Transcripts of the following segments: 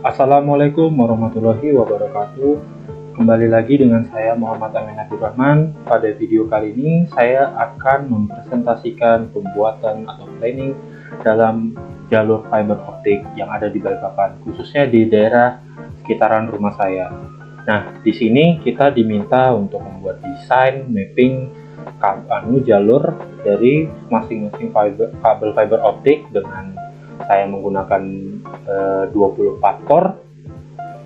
Assalamualaikum warahmatullahi wabarakatuh. Kembali lagi dengan saya Muhammad Amin Abdurrahman. Pada video kali ini saya akan mempresentasikan pembuatan atau planning dalam jalur fiber optik yang ada di Balikpapan, khususnya di daerah sekitaran rumah saya. Nah, di sini kita diminta untuk membuat desain mapping jalur dari masing-masing kabel fiber optik dengan saya menggunakan 24 core,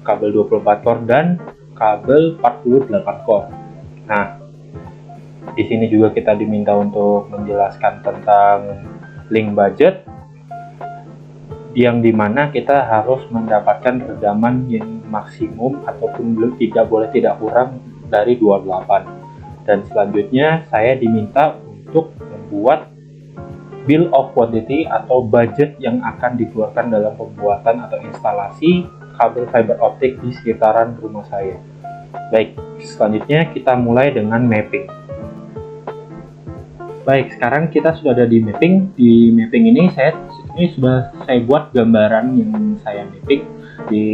kabel 24 core dan kabel 48 core. Nah, di sini juga kita diminta untuk menjelaskan tentang link budget, yang dimana kita harus mendapatkan redaman yang maksimum ataupun tidak kurang dari 28. Dan selanjutnya saya diminta untuk membuat bill of quantity atau budget yang akan dikeluarkan dalam pembuatan atau instalasi kabel fiber optik di sekitaran rumah saya. Baik, selanjutnya kita mulai dengan mapping. Baik, sekarang kita sudah ada di mapping. Di mapping ini sudah saya buat gambaran yang saya mapping di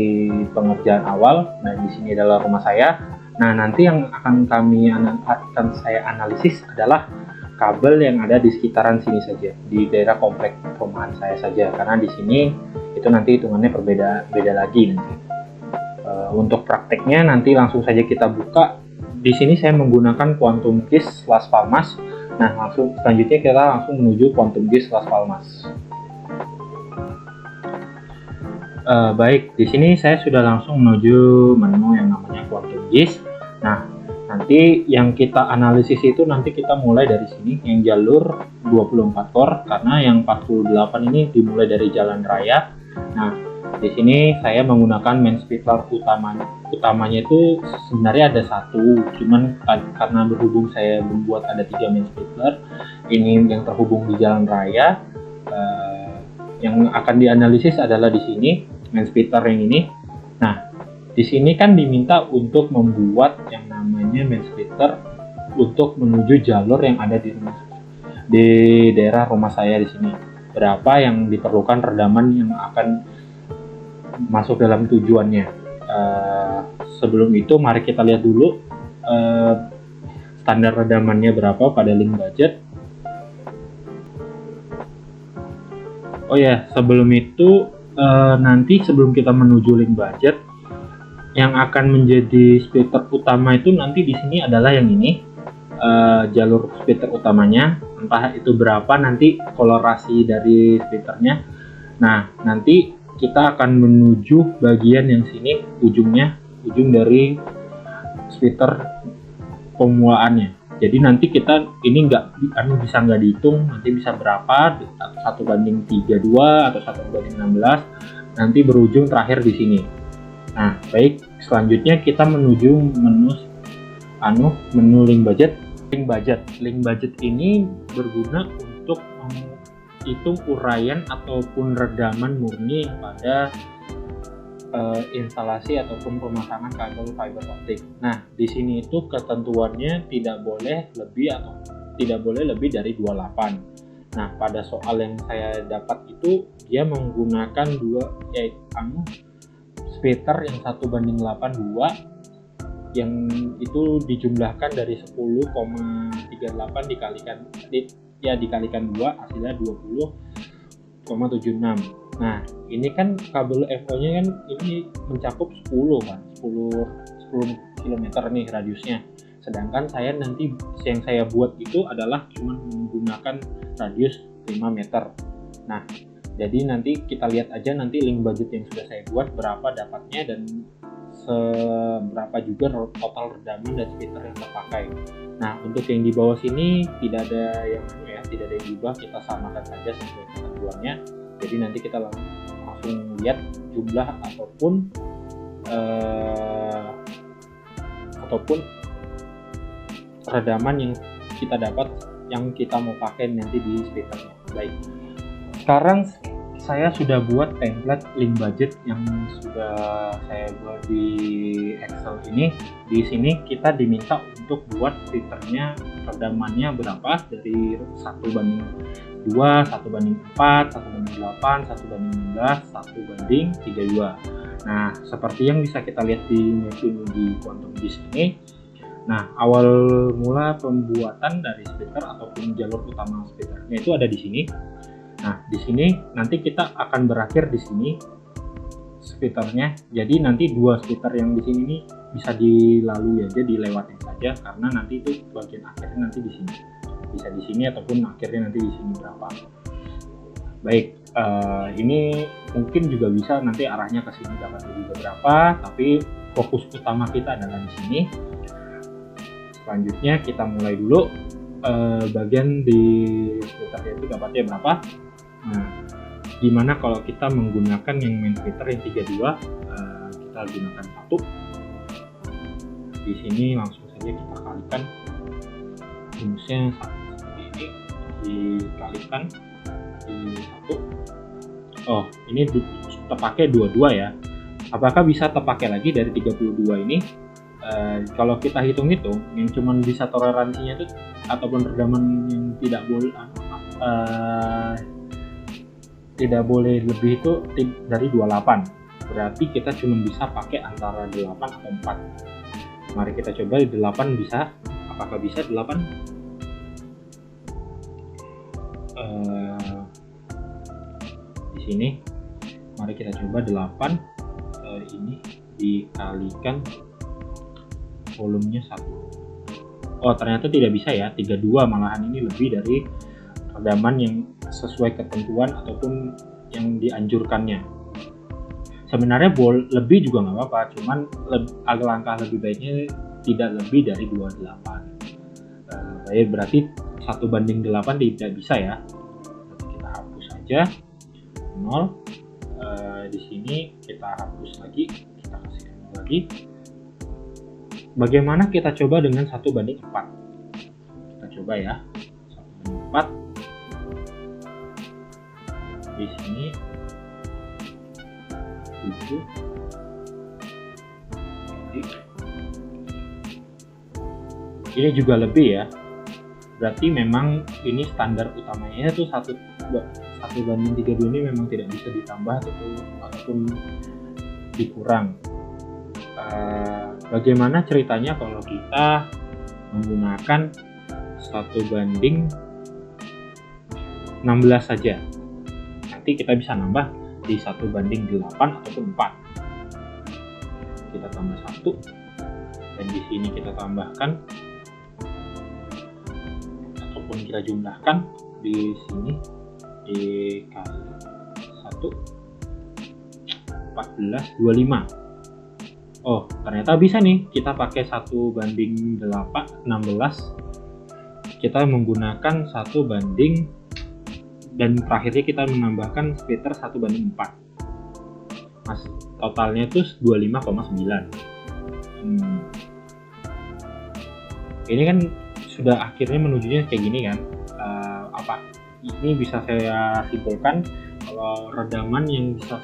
pengerjaan awal. Nah, di sini adalah rumah saya. Nah, nanti yang akan saya analisis adalah kabel yang ada di sekitaran sini saja, di daerah komplek perumahan saya saja, karena di sini itu nanti hitungannya beda lagi nanti. Untuk prakteknya nanti langsung saja kita buka. Di sini saya menggunakan Quantum Gis Las Palmas. Nah, selanjutnya kita langsung menuju Quantum Gis Las Palmas. Baik, di sini saya sudah langsung menuju menu yang namanya Quantum Gis. Nah, nanti yang kita analisis itu nanti kita mulai dari sini, yang jalur 24 core, karena yang 48 ini dimulai dari jalan raya. Nah, di sini saya menggunakan main splitter utamanya itu sebenarnya ada satu, cuman karena berhubung saya membuat ada 3 main splitter, ini yang terhubung di jalan raya. Yang akan dianalisis adalah di sini main splitter yang ini. Nah, di sini kan diminta untuk membuat yang namanya main splitter untuk menuju jalur yang ada di daerah rumah saya di sini. Berapa yang diperlukan redaman yang akan masuk dalam tujuannya. Sebelum itu mari kita lihat dulu standar redamannya berapa pada link budget. Oh ya, sebelum itu nanti sebelum kita menuju link budget, yang akan menjadi splitter utama itu nanti di sini adalah yang ini, jalur splitter utamanya. Entah itu berapa nanti kolorasi dari splitternya. Nah, nanti kita akan menuju bagian yang sini, ujung dari splitter pemulaannya. Jadi nanti kita ini bisa nggak dihitung, nanti bisa berapa, 1:32 atau 1:16, nanti berujung terakhir di sini. Nah, baik, selanjutnya kita menuju menu link budget. Link budget ini berguna untuk menghitung uraian ataupun redaman murni pada instalasi ataupun pemasangan kabel fiber optik. Nah, di sini itu ketentuannya tidak boleh lebih dari 28. Nah, pada soal yang saya dapat itu dia menggunakan splitter yang 1:82, yang itu dijumlahkan dari 10,38 dikalikan 2, hasilnya 20,76. Nah, ini kan kabel FO-nya kan ini mencakup 10 km nih radiusnya. Sedangkan yang saya buat itu adalah cuma menggunakan radius 5 meter. Nah, jadi nanti kita lihat aja nanti link budget yang sudah saya buat berapa dapatnya dan seberapa juga total redaman dan splitter yang terpakai. Nah, untuk yang di bawah sini tidak ada yang diubah, kita samakan saja sesuai ketentuannya. Jadi nanti kita langsung lihat jumlah ataupun redaman yang kita dapat, yang kita mau pakai nanti di splitternya. Baik, sekarang saya sudah buat template link budget yang sudah saya buat di Excel ini. Di sini kita diminta untuk buat splitternya redamannya berapa dari 2, 1:4, 1:8, 1:16, 1:32. Nah, seperti yang bisa kita lihat di mapping di Quantum Disk ini. Nah, awal mula pembuatan dari splitter ataupun jalur utama splitternya itu ada di sini. Nah, di sini nanti kita akan berakhir di sini splitternya. Jadi nanti dua splitter yang di sini nih bisa dilalui aja, dilewatin saja, karena nanti itu bagian akhirnya nanti di sini. Bisa di sini ataupun akhirnya nanti di sini berapa. Baik, ini mungkin juga bisa nanti arahnya ke sini dapat juga berapa, tapi fokus utama kita adalah di sini. Selanjutnya kita mulai dulu bagian di splitternya itu dapatnya berapa. Nah, gimana kalau kita menggunakan yang main splitter yang 32, kita gunakan 1. Di sini langsung saja kita kalikan rumusnya seperti ini, dikalikan di 1. Oh, ini terpakai 22 ya. Apakah bisa terpakai lagi dari 32 ini? Kalau kita hitung-hitung, yang cuman bisa toleransinya itu ataupun redaman yang tidak boleh lebih itu dari 28. Berarti kita cuma bisa pakai antara 8 atau 4. Mari kita coba di 8 bisa. Apakah bisa 8? Di sini mari kita coba 8 ini dikalikan volumenya 1. Oh, ternyata tidak bisa ya, 32, malahan ini lebih dari redaman yang sesuai ketentuan ataupun yang dianjurkannya. Sebenarnya lebih juga nggak apa-apa, cuman langkah lebih baiknya tidak lebih dari 28. Baik, berarti 1:8 tidak bisa ya. Kita hapus saja 0. Di sini kita hapus lagi, kita kasih 0 lagi. Bagaimana kita coba dengan 1:4? Kita coba ya, 1:4. Di sini 7. Ini juga lebih ya. Berarti memang ini standar utamanya itu 1:32 ini memang tidak bisa ditambah ataupun dikurang. Bagaimana ceritanya kalau kita menggunakan 1:16 saja? Nanti kita bisa nambah di 1:8 ataupun 4. Kita tambah 1, dan di sini kita tambahkan ataupun kita jumlahkan di sini dikali 1, 14, 25. Oh, ternyata bisa nih, kita pakai 1:16, kita menggunakan 1 dan terakhirnya kita menambahkan splitter 1:4. Mas, totalnya itu 25,9. Ini kan sudah akhirnya menujunya kayak gini kan. Ini bisa saya simpulkan kalau redaman yang bisa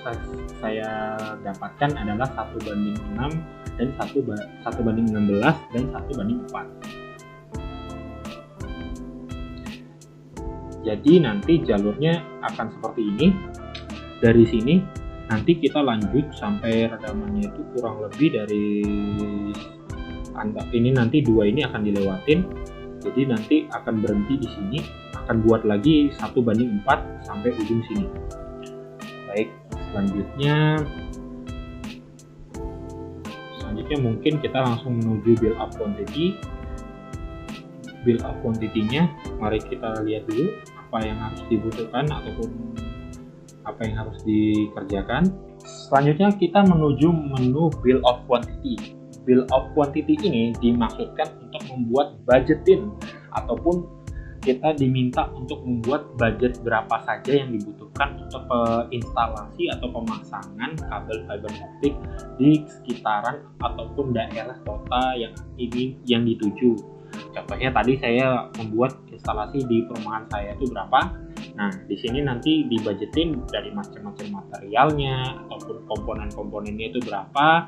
saya dapatkan adalah 1:6 dan 1:16 dan 1:4. Jadi nanti jalurnya akan seperti ini. Dari sini nanti kita lanjut sampai redamannya itu kurang lebih dari ini, nanti 2 ini akan dilewatin. Jadi nanti akan berhenti di sini, akan buat lagi 1:4 sampai ujung sini. Baik, selanjutnya mungkin kita langsung menuju build up quantity. Build up quantity-nya mari kita lihat dulu apa yang harus dibutuhkan ataupun apa yang harus dikerjakan. Selanjutnya kita menuju menu build of quantity. Build of quantity ini dimaksudkan untuk membuat budgetin ataupun kita diminta untuk membuat budget berapa saja yang dibutuhkan untuk instalasi atau pemasangan kabel fiber optik di sekitaran ataupun daerah kota yang dituju. Contohnya tadi saya membuat instalasi di perumahan saya itu berapa. Nah, di sini nanti dibudgetin dari macam-macam materialnya ataupun komponen-komponennya itu berapa,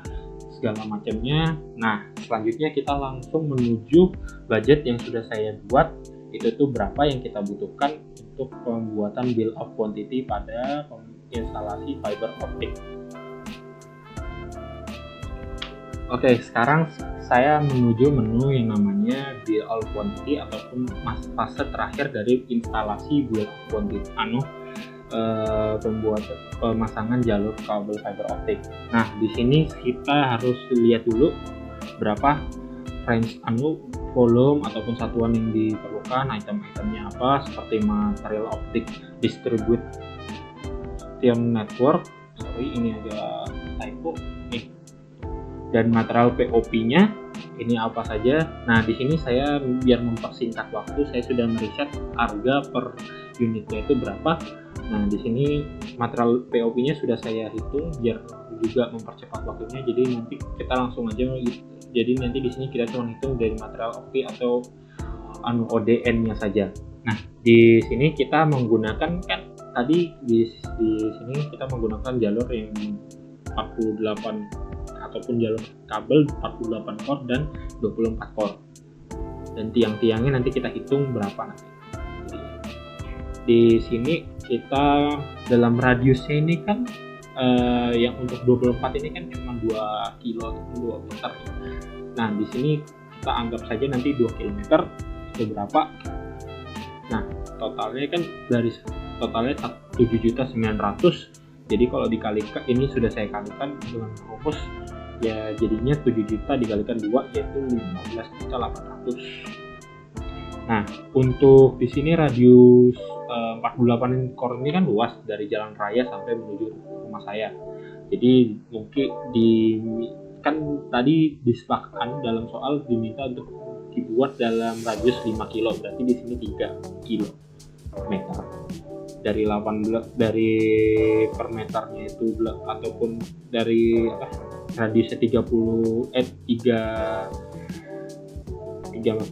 segala macamnya. Nah, selanjutnya kita langsung menuju budget yang sudah saya buat, itu tuh berapa yang kita butuhkan untuk pembuatan bill of quantity pada instalasi fiber optik. Oke, sekarang saya menuju menu yang namanya bill of quantity ataupun fase terakhir dari instalasi bill of quantity pemasangan jalur kabel fiber optik. Nah, di sini kita harus lihat dulu berapa range volume ataupun satuan yang diperlukan, item-itemnya apa, seperti material optik distribution network, ini agak typo nih, dan material POP-nya ini apa saja. Nah, di sini saya biar mempersingkat waktu, saya sudah meriset harga per unitnya itu berapa. Nah, di sini material POP-nya sudah saya hitung biar juga mempercepat waktunya. Jadi nanti kita langsung aja. Jadi nanti di sini kita cuma hitung dari material OP atau ODN-nya saja. Nah, di sini kita menggunakan kan tadi di sini kita menggunakan jalur yang 48 ataupun jalur kabel 48 core dan 24 core. Dan tiang-tiangnya nanti kita hitung berapa nanti. Di sini kita dalam radiusnya ini kan yang untuk 24 ini kan cuma 2 kilo atau 2 meter. Nah, di sini kita anggap saja nanti 2 km itu berapa. Nah, totalnya kan dari totalnya 7.900.000. Jadi kalau dikalikan, ini sudah saya kalikan dengan rumus ya, jadinya 7 juta dikalikan 2 yaitu 15.800.000. Nah, untuk di sini radius 48 core ini kan luas dari jalan raya sampai menuju rumah saya. Jadi mungkin kan tadi disepakati dalam soal diminta untuk dibuat dalam radius 5 kilo, berarti di sini 3 km. Dari 18 dari per meternya itu ataupun dari radiusnya 3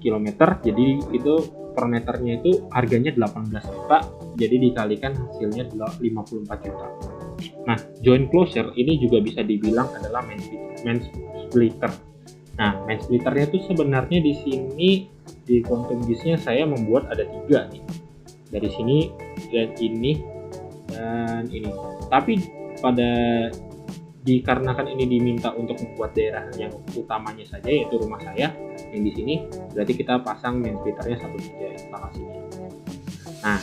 km, jadi itu per meternya itu harganya 18 juta, jadi dikalikan hasilnya 54 juta. Nah, joint closure ini juga bisa dibilang adalah main splitter. Nah, main splitternya itu sebenarnya di sini di quantum gauge-nya saya membuat ada 3 nih. Dari sini dan ini dan ini. Tapi dikarenakan ini diminta untuk membuat daerah yang utamanya saja yaitu rumah saya yang di sini, berarti kita pasang main splitternya satu saja instalasinya. Nah,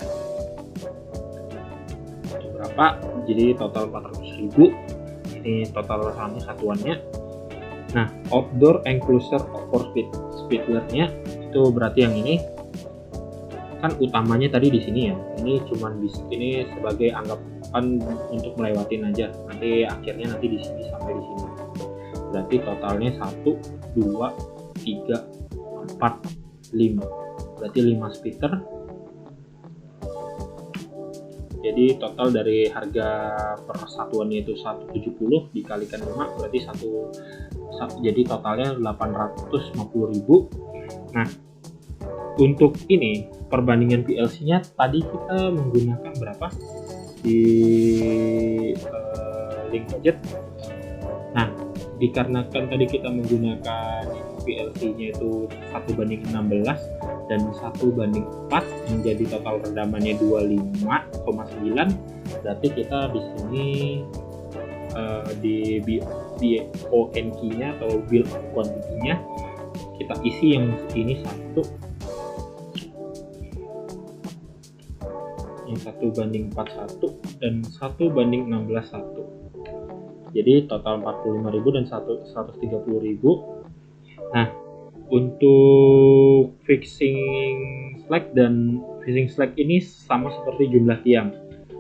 berapa? Jadi total 400.000. Ini total satuannya. Nah, outdoor enclosure for splitternya itu berarti yang ini kan utamanya tadi di sini ya. Ini cuman ini sebagai anggapan untuk melewatin aja. Nanti akhirnya di sini sampai di sini. Berarti totalnya 1 2 3 4 5. Berarti 5 splitter. Jadi total dari harga per satuannya itu 170 dikalikan 5 berarti jadi totalnya 850.000. Nah, untuk ini perbandingan PLC-nya tadi kita menggunakan berapa di link budget. Nah, dikarenakan tadi kita menggunakan PLC-nya itu 1:16 dan 1:4 menjadi total redamannya 25,9, berarti kita di sini di BONQ-nya atau bill of quantity-nya kita isi yang ini 1:41 dan 1:16:1. Jadi total 45.000 dan 130.000. Nah, untuk fixing slack ini sama seperti jumlah tiang.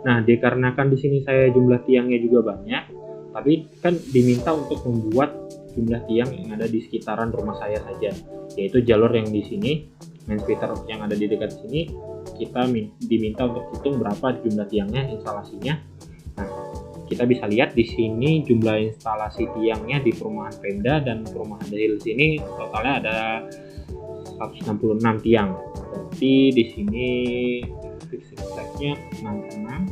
Nah, dikarenakan di sini saya jumlah tiangnya juga banyak, tapi kan diminta untuk membuat jumlah tiang yang ada di sekitaran rumah saya saja, yaitu jalur yang di sini, main splitter yang ada di dekat sini, kita diminta untuk hitung berapa jumlah tiangnya, instalasinya. Nah, kita bisa lihat di sini jumlah instalasi tiangnya di perumahan Pemda dan perumahan Dahil sini totalnya ada 166 tiang. Berarti di sini fixing slack-nya 66.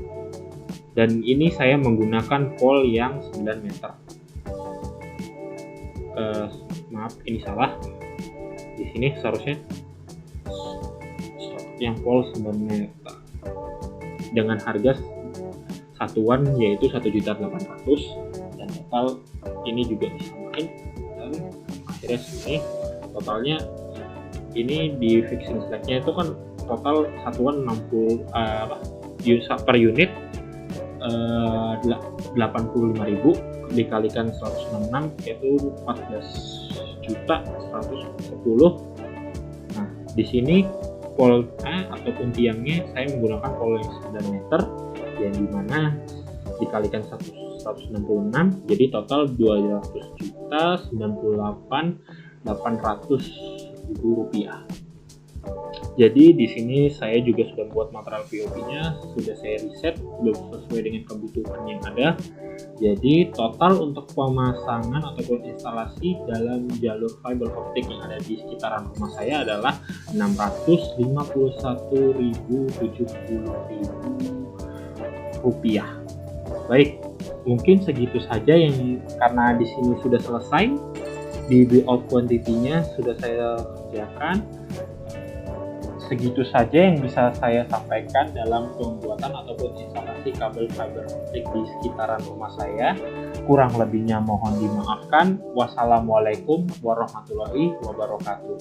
Dan ini saya menggunakan pole yang 9 meter. Maaf, ini salah. Di sini seharusnya yang pole 9 meter. dengan harga satuan yaitu 1.800.000, dan total ini juga disamain dan akhirnya segini. Totalnya ini di fixing slacknya itu kan total satuan 60 per unit 85.000 dikalikan 166 yaitu 14.110. Nah, di sini polnya ataupun tiangnya saya menggunakan pol yang 9 meter, yang dimana dikalikan 166 jadi total 200.098.800.000 rupiah. Jadi di sini saya juga sudah buat material POP-nya, sudah saya riset, sudah sesuai dengan kebutuhan yang ada. Jadi total untuk pemasangan ataupun instalasi dalam jalur fiber optik yang ada di sekitaran rumah saya adalah 651.070 rupiah. Baik, mungkin segitu saja yang karena di sini sudah selesai, di build quantity-nya sudah saya kerjakan. Segitu saja yang bisa saya sampaikan dalam pembuatan ataupun instalasi kabel fiber optik di sekitaran rumah saya. Kurang lebihnya mohon dimaafkan. Wassalamualaikum warahmatullahi wabarakatuh.